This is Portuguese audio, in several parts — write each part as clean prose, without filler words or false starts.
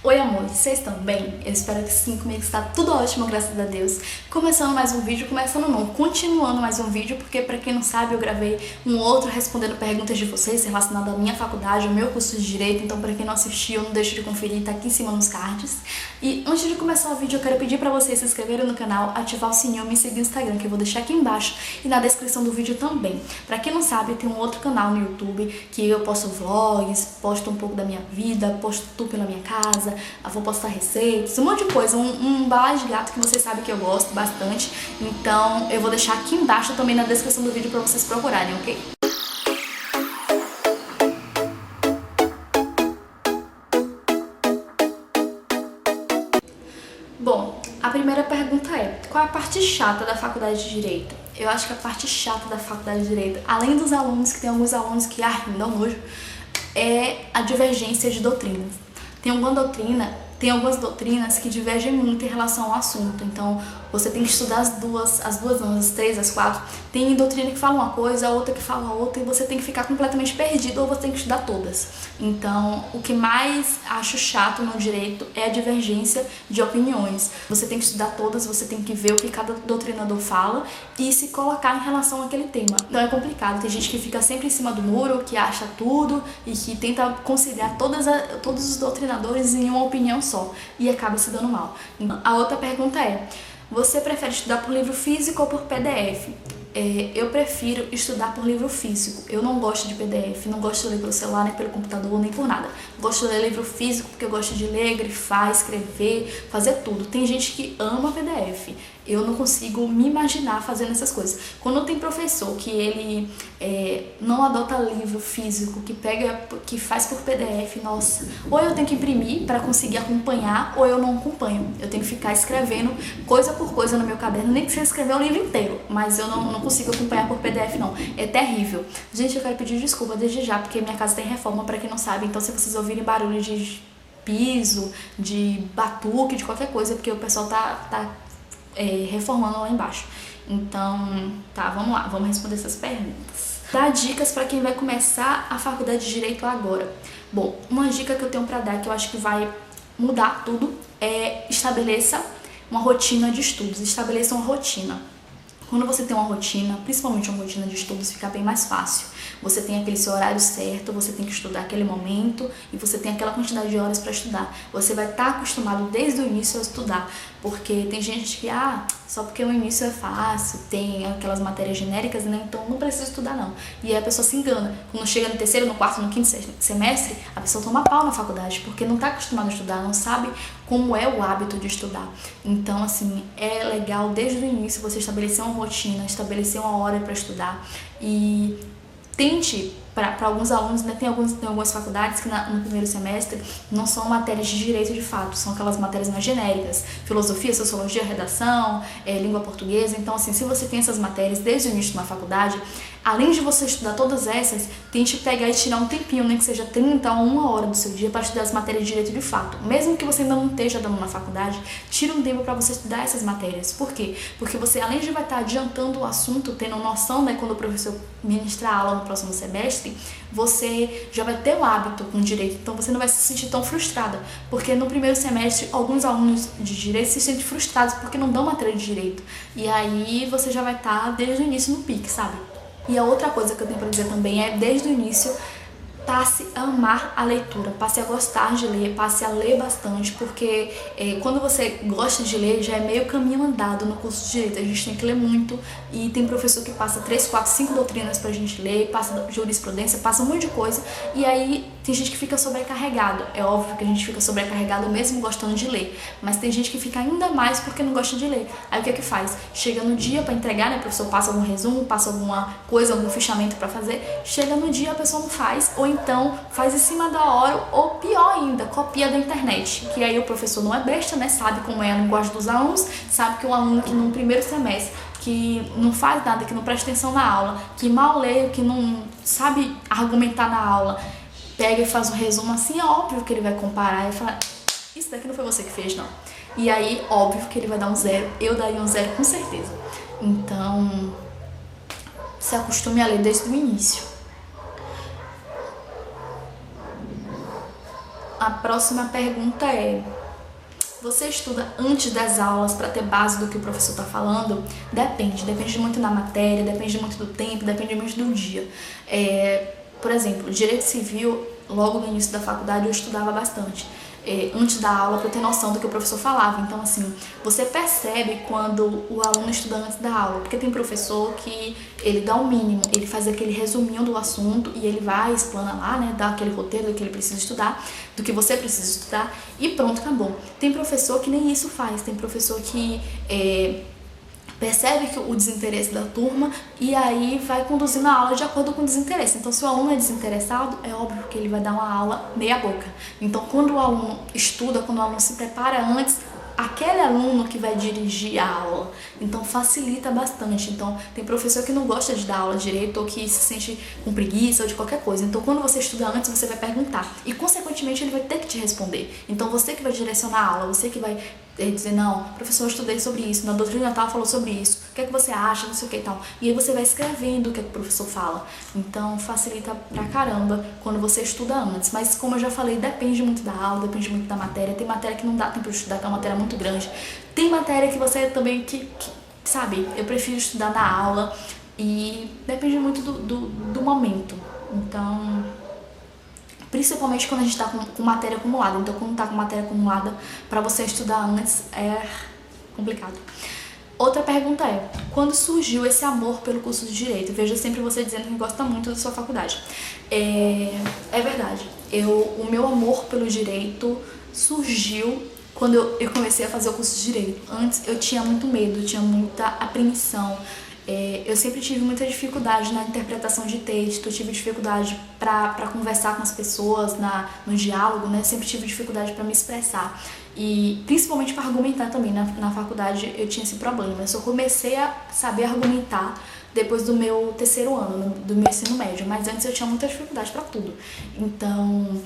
Oi amores, vocês estão bem? Eu espero que sim, comigo está tudo ótimo, graças a Deus. Começando mais um vídeo, continuando mais um vídeo, porque pra quem não sabe eu gravei um outro respondendo perguntas de vocês relacionadas à minha faculdade, ao meu curso de Direito, então pra quem não assistiu, não deixe de conferir, tá aqui em cima nos cards. E antes de começar o vídeo eu quero pedir pra vocês se inscreverem no canal, ativar o sininho e me seguir no Instagram, que eu vou deixar aqui embaixo e na descrição do vídeo também. Pra quem não sabe, eu tenho um outro canal no YouTube, que eu posto vlogs, posto um pouco da minha vida, posto tudo pela minha casa, eu vou postar receitas, um monte de coisa, um balaio de gato que vocês sabem que eu gosto bastante. Então eu vou deixar aqui embaixo também na descrição do vídeo pra vocês procurarem, ok? Bom, a primeira pergunta é: qual é a parte chata da faculdade de Direito? Eu acho que a parte chata da faculdade de Direito, além dos alunos, que tem alguns alunos que me dão nojo, é a divergência de doutrinas. Tem algumas doutrinas que divergem muito em relação ao assunto, então você tem que estudar as duas não, as três, as quatro. Tem doutrina que fala uma coisa, a outra que fala outra, e você tem que ficar completamente perdido ou você tem que estudar todas. Então, o que mais acho chato no direito é a divergência de opiniões. Você tem que estudar todas, você tem que ver o que cada doutrinador fala e se colocar em relação àquele tema. Então é complicado, tem gente que fica sempre em cima do muro, que acha tudo e que tenta conciliar todos os doutrinadores em uma opinião só e acaba se dando mal. A outra pergunta é: você prefere estudar por livro físico ou por PDF? Eu prefiro estudar por livro físico. Eu não gosto de PDF, não gosto de ler pelo celular, nem pelo computador, nem por nada. Gosto de ler livro físico porque eu gosto de ler, grifar, escrever, fazer tudo. Tem gente que ama PDF. Eu não consigo me imaginar fazendo essas coisas. Quando tem professor que ele não adota livro físico, que faz por PDF, nossa, ou eu tenho que imprimir para conseguir acompanhar, ou eu não acompanho. Eu tenho que ficar escrevendo coisa por coisa no meu caderno, nem que seja escrever o livro inteiro, mas eu não consigo acompanhar por PDF não. É terrível. Gente, eu quero pedir desculpa desde já, porque minha casa tem reforma, para quem não sabe, então se vocês ouvirem barulho de piso, de batuque, de qualquer coisa, porque o pessoal tá reformando lá embaixo. Então, tá, vamos lá, vamos responder essas perguntas. Dar dicas para quem vai começar a faculdade de Direito agora. Bom, uma dica que eu tenho para dar, que eu acho que vai mudar tudo, é estabeleça uma rotina de estudos, estabeleça uma rotina. Quando você tem uma rotina, principalmente uma rotina de estudos, fica bem mais fácil. Você tem aquele seu horário certo, você tem que estudar aquele momento e você tem aquela quantidade de horas para estudar. Você vai estar acostumado desde o início a estudar, porque tem gente que, só porque o início é fácil, tem aquelas matérias genéricas, né? Então não precisa estudar não. E aí a pessoa se engana. Quando chega no terceiro, no quarto, no quinto semestre, a pessoa toma pau na faculdade, porque não está acostumada a estudar, não sabe como é o hábito de estudar. Então, assim, é legal desde o início você estabelecer uma rotina, estabelecer uma hora para estudar e tente, para alguns alunos, né, tem algumas faculdades que no primeiro semestre não são matérias de direito de fato, são aquelas matérias mais genéricas, filosofia, sociologia, redação, língua portuguesa. Então, assim, se você tem essas matérias desde o início de uma faculdade, além de você estudar todas essas, tente pegar e tirar um tempinho, nem que seja 30 ou 1 hora do seu dia para estudar as matérias de direito de fato. Mesmo que você ainda não esteja dando na faculdade, tira um tempo para você estudar essas matérias. Por quê? Porque você, além de vai estar adiantando o assunto, tendo noção, né, quando o professor ministrar a aula no próximo semestre, você já vai ter o hábito com direito, então você não vai se sentir tão frustrada, porque no primeiro semestre alguns alunos de direito se sentem frustrados porque não dão matéria de direito, e aí você já vai estar desde o início no pique, sabe? E a outra coisa que eu tenho para dizer também é, desde o início, passe a amar a leitura, passe a gostar de ler, passe a ler bastante, porque quando você gosta de ler, já é meio caminho andado no curso de Direito. A gente tem que ler muito e tem professor que passa 3, 4, 5 doutrinas pra gente ler, passa jurisprudência, passa um monte de coisa, e aí tem gente que fica sobrecarregado. É óbvio que a gente fica sobrecarregado mesmo gostando de ler, mas tem gente que fica ainda mais porque não gosta de ler. Aí o que é que faz? Chega no dia para entregar, né? O professor passa algum resumo, passa alguma coisa, algum fichamento para fazer, chega no dia a pessoa não faz, ou então faz em cima da hora, ou pior ainda, copia da internet, que aí o professor não é besta, né, sabe como é a linguagem dos alunos, sabe que um aluno que no primeiro semestre, que não faz nada, que não presta atenção na aula, que mal lê, que não sabe argumentar na aula, pega e faz um resumo assim, é óbvio que ele vai comparar e falar: isso daqui não foi você que fez, não. E aí, óbvio que ele vai dar um 0, eu daria um 0 com certeza. Então, se acostume a ler desde o início. A próxima pergunta é: você estuda antes das aulas para ter base do que o professor está falando? Depende muito da matéria, depende muito do tempo, depende muito do dia. Por exemplo, Direito Civil, logo no início da faculdade eu estudava bastante. Antes da aula, para ter noção do que o professor falava. Então, assim, você percebe quando o aluno estuda antes da aula, porque tem professor que ele dá o mínimo, ele faz aquele resuminho do assunto e ele vai, explana lá, né, dá aquele roteiro do que ele precisa estudar, do que você precisa estudar e pronto, acabou. Tem professor que nem isso faz, tem professor que percebe que o desinteresse da turma e aí vai conduzindo a aula de acordo com o desinteresse. Então, se o aluno é desinteressado, é óbvio que ele vai dar uma aula meia boca. Então, quando o aluno estuda, quando o aluno se prepara antes, aquele aluno que vai dirigir a aula. Então, facilita bastante. Então, tem professor que não gosta de dar aula direito ou que se sente com preguiça ou de qualquer coisa. Então, quando você estuda antes, você vai perguntar e, consequentemente, ele vai ter que te responder. Então, você que vai direcionar a aula, você que vai dizer: não, professor, eu estudei sobre isso, na doutrina tal falou sobre isso, o que é que você acha, não sei o que e tal. E aí você vai escrevendo o que é que o professor fala. Então, facilita pra caramba quando você estuda antes. Mas, como eu já falei, depende muito da aula, depende muito da matéria. Tem matéria que não dá tempo de estudar, que é uma matéria muito grande. Tem matéria que você também, sabe, eu prefiro estudar na aula e depende muito do momento. Então, principalmente quando a gente tá com matéria acumulada. Então, quando tá com matéria acumulada, pra você estudar antes é complicado. Outra pergunta é: quando surgiu esse amor pelo curso de Direito? Eu vejo sempre você dizendo que gosta muito da sua faculdade. É verdade. O meu amor pelo Direito surgiu quando eu comecei a fazer o curso de Direito. Antes eu tinha muito medo, tinha muita apreensão. Eu sempre tive muita dificuldade na interpretação de texto, eu tive dificuldade para conversar com as pessoas no diálogo, né? Sempre tive dificuldade para me expressar e principalmente para argumentar também. Na faculdade eu tinha esse problema, eu só comecei a saber argumentar depois do meu terceiro ano, do meu ensino médio, mas antes eu tinha muita dificuldade para tudo. Então,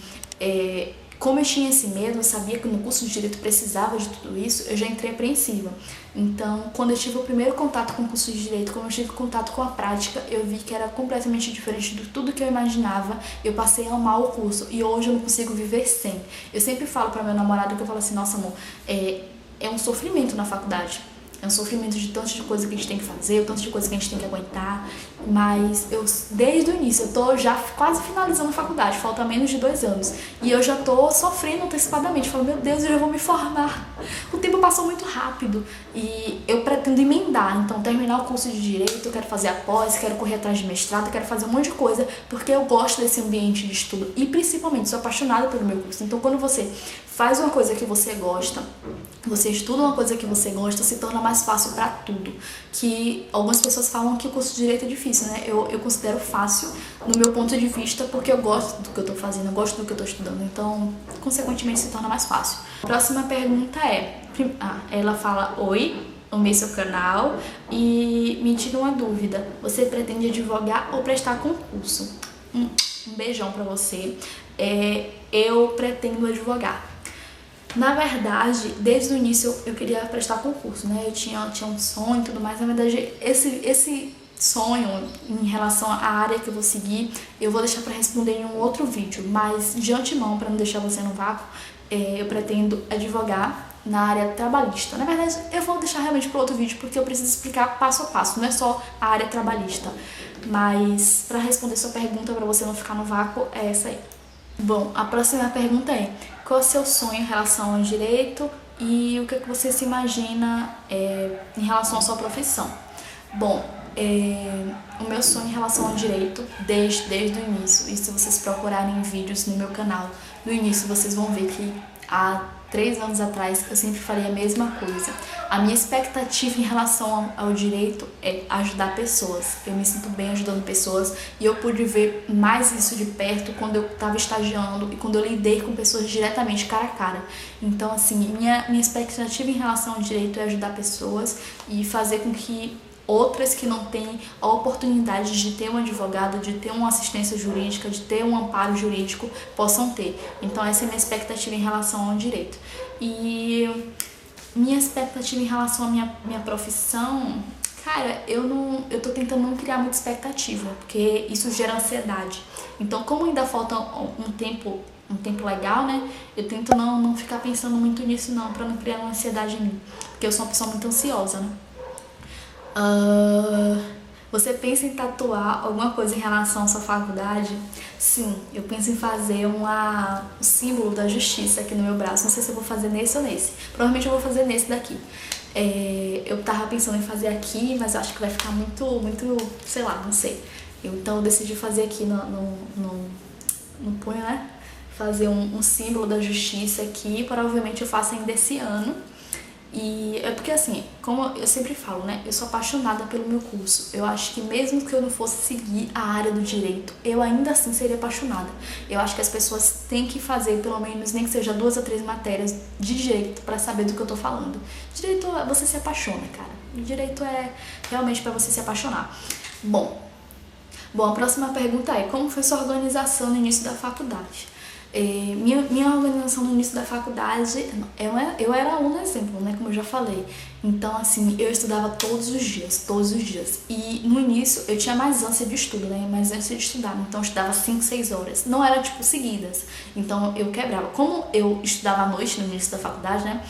como eu tinha esse medo, eu sabia que no curso de Direito precisava de tudo isso, eu já entrei apreensiva. Então, quando eu tive o primeiro contato com o curso de Direito, quando eu tive contato com a prática, eu vi que era completamente diferente de tudo que eu imaginava. Eu passei a amar o curso e hoje eu não consigo viver sem. Eu sempre falo para meu namorado que eu falo assim: nossa, amor, é um sofrimento na faculdade. É um sofrimento de tanto de coisa que a gente tem que fazer, o tanto de coisa que a gente tem que aguentar. Mas eu, desde o início, eu tô já quase finalizando a faculdade, falta menos de 2 anos. E eu já tô sofrendo antecipadamente, falo: meu Deus, eu já vou me formar. O tempo passou muito rápido e eu pretendo emendar. Então, terminar o curso de Direito, eu quero fazer a pós, quero correr atrás de mestrado, quero fazer um monte de coisa, porque eu gosto desse ambiente de estudo. E, principalmente, sou apaixonada pelo meu curso. Então, quando você faz uma coisa que você gosta, você estuda uma coisa que você gosta, se torna mais fácil pra tudo. Que algumas pessoas falam que o curso de Direito é difícil, né? Eu considero fácil no meu ponto de vista, porque eu gosto do que eu tô fazendo, eu gosto do que eu tô estudando. Então, consequentemente, se torna mais fácil. A próxima pergunta ela fala: oi, amei seu canal e me tira uma dúvida. Você pretende advogar ou prestar concurso? Um beijão pra você. Eu pretendo advogar. Na verdade, desde o início eu queria prestar concurso, né? Eu tinha um sonho e tudo mais. Na verdade, esse sonho em relação à área que eu vou seguir, eu vou deixar para responder em um outro vídeo. Mas, de antemão, para não deixar você no vácuo, eu pretendo advogar na área trabalhista. Na verdade, eu vou deixar realmente para outro vídeo, porque eu preciso explicar passo a passo, não é só a área trabalhista. Mas, para responder sua pergunta, para você não ficar no vácuo, é essa aí. Bom, a próxima pergunta é: qual é o seu sonho em relação ao direito e o que você se imagina em relação à sua profissão? Bom, o meu sonho em relação ao direito, desde o início, e se vocês procurarem vídeos no meu canal, no início vocês vão ver que há 3 anos atrás eu sempre falei a mesma coisa. A minha expectativa em relação ao direito é ajudar pessoas. Eu me sinto bem ajudando pessoas e eu pude ver mais isso de perto quando eu estava estagiando e quando eu lidei com pessoas diretamente, cara a cara. Então, assim, minha expectativa em relação ao direito é ajudar pessoas e fazer com que outras que não têm a oportunidade de ter um advogado, de ter uma assistência jurídica, de ter um amparo jurídico, possam ter. Então, essa é a minha expectativa em relação ao direito. E minha expectativa em relação à minha profissão, cara, eu tô tentando não criar muita expectativa, porque isso gera ansiedade. Então, como ainda falta um tempo um tempo legal, né? Eu tento não ficar pensando muito nisso não, pra não criar uma ansiedade em mim. Porque eu sou uma pessoa muito ansiosa, né? Você pensa em tatuar alguma coisa em relação à sua faculdade? Sim, eu penso em fazer um símbolo da justiça aqui no meu braço. Não sei se eu vou fazer nesse ou nesse. Provavelmente eu vou fazer nesse daqui. Eu tava pensando em fazer aqui, mas eu acho que vai ficar muito, sei lá, não sei. Então eu decidi fazer aqui no punho, né? Fazer um símbolo da justiça aqui. Provavelmente eu faço ainda esse ano. E é porque assim, como eu sempre falo, né, eu sou apaixonada pelo meu curso. Eu acho que mesmo que eu não fosse seguir a área do direito, eu ainda assim seria apaixonada. Eu acho que as pessoas têm que fazer pelo menos, nem que seja 2 ou 3 matérias de direito pra saber do que eu tô falando. Direito, você se apaixona, cara. Direito é realmente pra você se apaixonar. Bom, a próxima pergunta é: como foi sua organização no início da faculdade? Minha organização no início da faculdade, eu era aluna exemplo, né, como eu já falei. Então, assim, eu estudava todos os dias. E no início eu tinha mais ânsia de estudo, né, mais ânsia de estudar. Então eu estudava 5, 6 horas. Não era, tipo, seguidas. Então eu quebrava. Como eu estudava à noite no início da faculdade, né,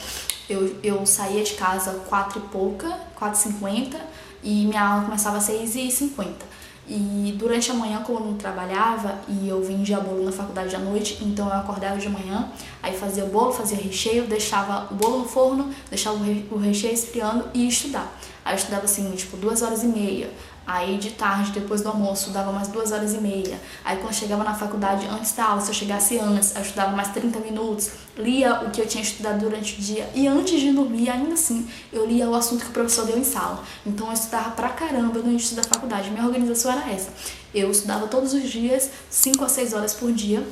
eu saía de casa 4 e pouca, 4h50, e minha aula começava às 6h50. E durante a manhã, como eu não trabalhava e eu vendia bolo na faculdade à noite, então eu acordava de manhã, aí fazia o bolo, fazia recheio, deixava o bolo no forno, deixava o recheio esfriando e ia estudar. Aí eu estudava assim, tipo, 2h30. Aí de tarde, depois do almoço, dava mais 2h30. Aí quando eu chegava na faculdade, antes da aula, se eu chegasse antes, eu estudava mais 30 minutos, lia o que eu tinha estudado durante o dia. E antes de dormir, ainda assim, eu lia o assunto que o professor deu em sala. Então eu estudava pra caramba no início da faculdade. Minha organização era essa. Eu estudava todos os dias, 5 a 6 horas por dia.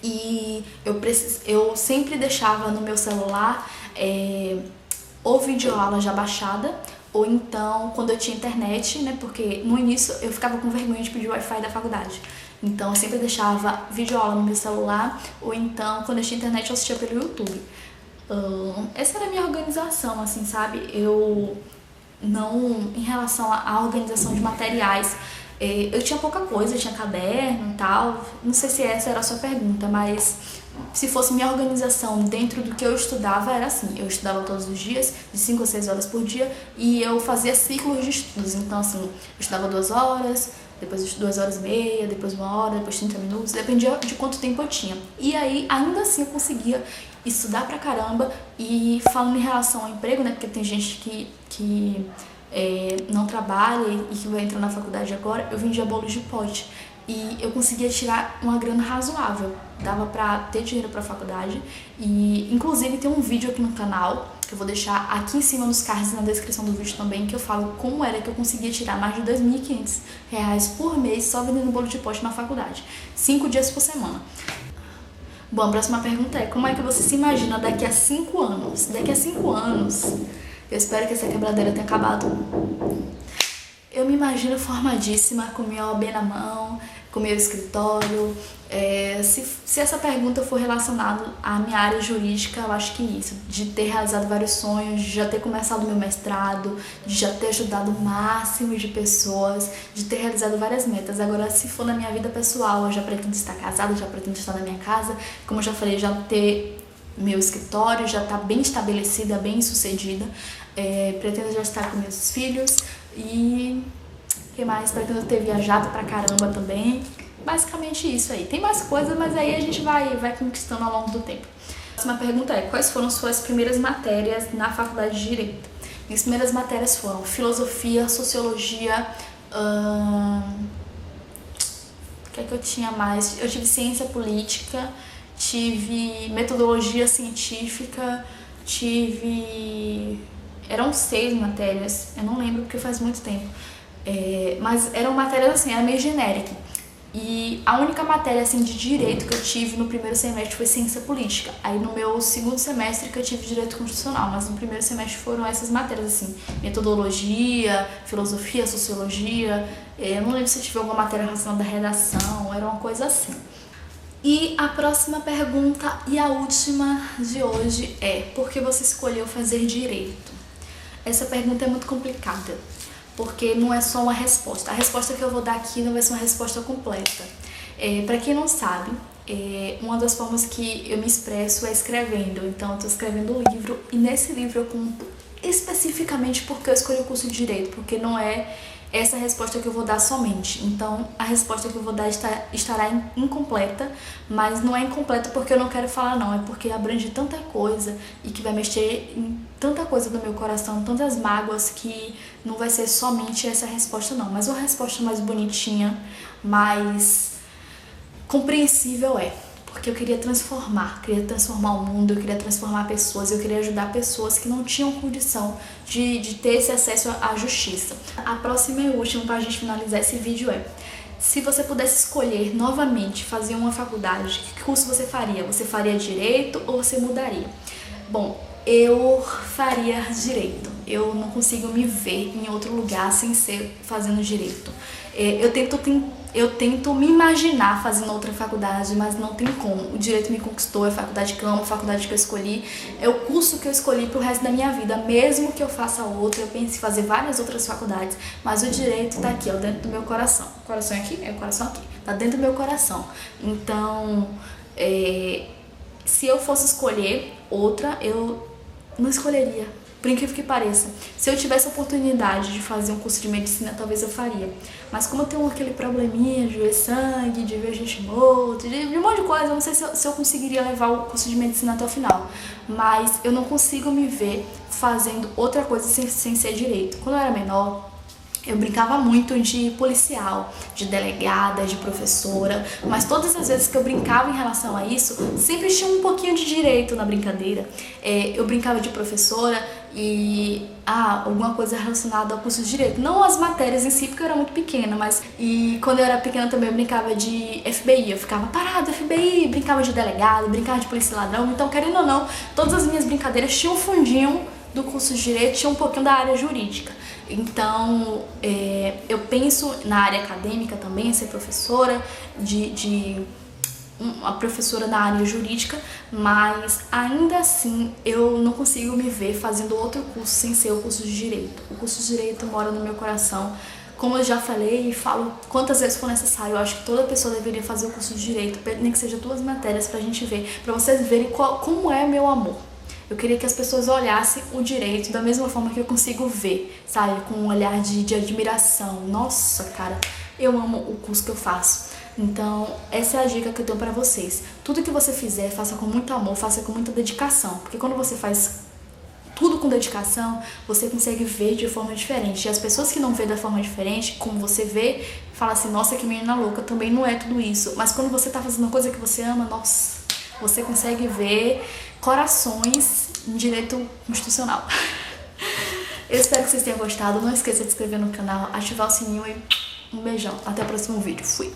E eu sempre deixava no meu celular ou videoaula já baixada, ou então quando eu tinha internet, né, porque no início eu ficava com vergonha de pedir o Wi-Fi da faculdade. Então eu sempre deixava videoaula no meu celular, ou então quando eu tinha internet eu assistia pelo YouTube. Essa era a minha organização, assim, sabe? Eu não, em relação à organização de materiais, eu tinha pouca coisa, eu tinha caderno e tal. Não sei se essa era a sua pergunta, mas se fosse minha organização dentro do que eu estudava, era assim: eu estudava todos os dias, de 5 a 6 horas por dia, e eu fazia ciclos de estudos. Então, assim, eu estudava 2 horas, depois 2h30, depois 1 hora, depois 30 minutos, dependia de quanto tempo eu tinha. E aí, ainda assim, eu conseguia estudar pra caramba. E falando em relação ao emprego, né, porque tem gente que não trabalha e que vai entrar na faculdade agora, eu vendia bolos de pote. E eu conseguia tirar uma grana razoável, dava pra ter dinheiro pra faculdade. E inclusive tem um vídeo aqui no canal, que eu vou deixar aqui em cima nos cards e na descrição do vídeo também, que eu falo como era que eu conseguia tirar mais de R$ 2.500 por mês só vendendo bolo de pote na faculdade, 5 dias por semana. Bom, a próxima pergunta é: como é que você se imagina daqui a 5 anos? Daqui a 5 anos, eu espero que essa quebradeira tenha acabado. Eu me imagino formadíssima, com minha OAB na mão, com meu escritório. Se essa pergunta for relacionada à minha área jurídica, eu acho que isso, de ter realizado vários sonhos, de já ter começado meu mestrado, de já ter ajudado o máximo de pessoas, de ter realizado várias metas. Agora, se for na minha vida pessoal, eu já pretendo estar casada, já pretendo estar na minha casa, como eu já falei, já ter meu escritório, já estar bem estabelecida, bem sucedida. Pretendo já estar com meus filhos. E o que mais? Pretendo ter viajado pra caramba também. Basicamente isso aí. Tem mais coisas, mas aí a gente vai conquistando ao longo do tempo. A próxima pergunta é: quais foram suas primeiras matérias na faculdade de Direito? Minhas primeiras matérias foram filosofia, sociologia, o que é que eu tinha mais? Eu tive ciência política, tive metodologia científica, eram 6 matérias, eu não lembro porque faz muito tempo. Mas eram matérias assim, era meio genérica. E a única matéria assim de direito que eu tive no primeiro semestre foi ciência política. Aí no meu segundo semestre que eu tive direito constitucional, mas no primeiro semestre foram essas matérias assim: metodologia, filosofia, sociologia. Eu não lembro se eu tive alguma matéria relacionada à redação, era uma coisa assim. E a próxima pergunta e a última de hoje é: por que você escolheu fazer direito? Essa pergunta é muito complicada, porque não é só uma resposta. A resposta que eu vou dar aqui não vai ser uma resposta completa. Para quem não sabe, Uma das formas que eu me expresso é escrevendo. Então eu tô escrevendo um livro e nesse livro eu conto especificamente porque eu escolhi o curso de Direito, porque não é essa a resposta que eu vou dar somente. Então a resposta que eu vou dar estará incompleta, mas não é incompleta porque eu não quero falar não, é porque abrange tanta coisa e que vai mexer em tanta coisa do meu coração, tantas mágoas, que não vai ser somente essa resposta não, mas uma resposta mais bonitinha, mais compreensível porque eu queria transformar o mundo, eu queria transformar pessoas, eu queria ajudar pessoas que não tinham condição de ter esse acesso à justiça. A próxima e última para a gente finalizar esse vídeo se você pudesse escolher novamente fazer uma faculdade, que curso você faria? Você faria Direito ou você mudaria? Bom, eu faria Direito. Eu não consigo me ver em outro lugar sem ser fazendo Direito. Eu tento me imaginar fazendo outra faculdade, mas não tem como. O Direito me conquistou, é a faculdade que eu amo, a faculdade que eu escolhi, é o curso que eu escolhi pro resto da minha vida. Mesmo que eu faça outra, eu pense em fazer várias outras faculdades, mas o Direito tá aqui, dentro do meu coração. O coração é aqui? É o coração aqui. Tá dentro do meu coração. Então, se eu fosse escolher outra, eu não escolheria. Por incrível que pareça, se eu tivesse a oportunidade de fazer um curso de medicina, talvez eu faria. Mas como eu tenho aquele probleminha de ver sangue, de ver gente morta, de um monte de coisa, eu não sei se eu conseguiria levar o curso de medicina até o final. Mas eu não consigo me ver fazendo outra coisa sem ser Direito. Quando eu era menor, eu brincava muito de policial, de delegada, de professora, mas todas as vezes que eu brincava em relação a isso, sempre tinha um pouquinho de direito na brincadeira. Eu brincava de professora e alguma coisa relacionada ao curso de Direito. Não as matérias em si, porque eu era muito pequena, mas... E quando eu era pequena também eu brincava de FBI, eu ficava parada, FBI, brincava de delegado, brincava de polícia ladrão. Então, querendo ou não, todas as minhas brincadeiras tinham um fundinho do curso de Direito, tinha um pouquinho da área jurídica. Então, eu penso na área acadêmica também, ser professora, uma professora na área jurídica, mas ainda assim eu não consigo me ver fazendo outro curso sem ser o curso de Direito. O curso de Direito mora no meu coração. Como eu já falei e falo quantas vezes for necessário, eu acho que toda pessoa deveria fazer o curso de Direito, nem que seja 2 matérias pra gente ver, pra vocês verem como é meu amor. Eu queria que as pessoas olhassem o Direito da mesma forma que eu consigo ver, sabe? Com um olhar de admiração. Nossa, cara, eu amo o curso que eu faço. Então, essa é a dica que eu tenho pra vocês. Tudo que você fizer, faça com muito amor, faça com muita dedicação. Porque quando você faz tudo com dedicação, você consegue ver de forma diferente. E as pessoas que não vê da forma diferente, como você vê, falam assim, nossa, que menina louca, também não é tudo isso. Mas quando você tá fazendo uma coisa que você ama, nossa, você consegue ver corações em direito constitucional. Eu espero que vocês tenham gostado. Não esqueça de se inscrever no canal, ativar o sininho e um beijão. Até o próximo vídeo. Fui!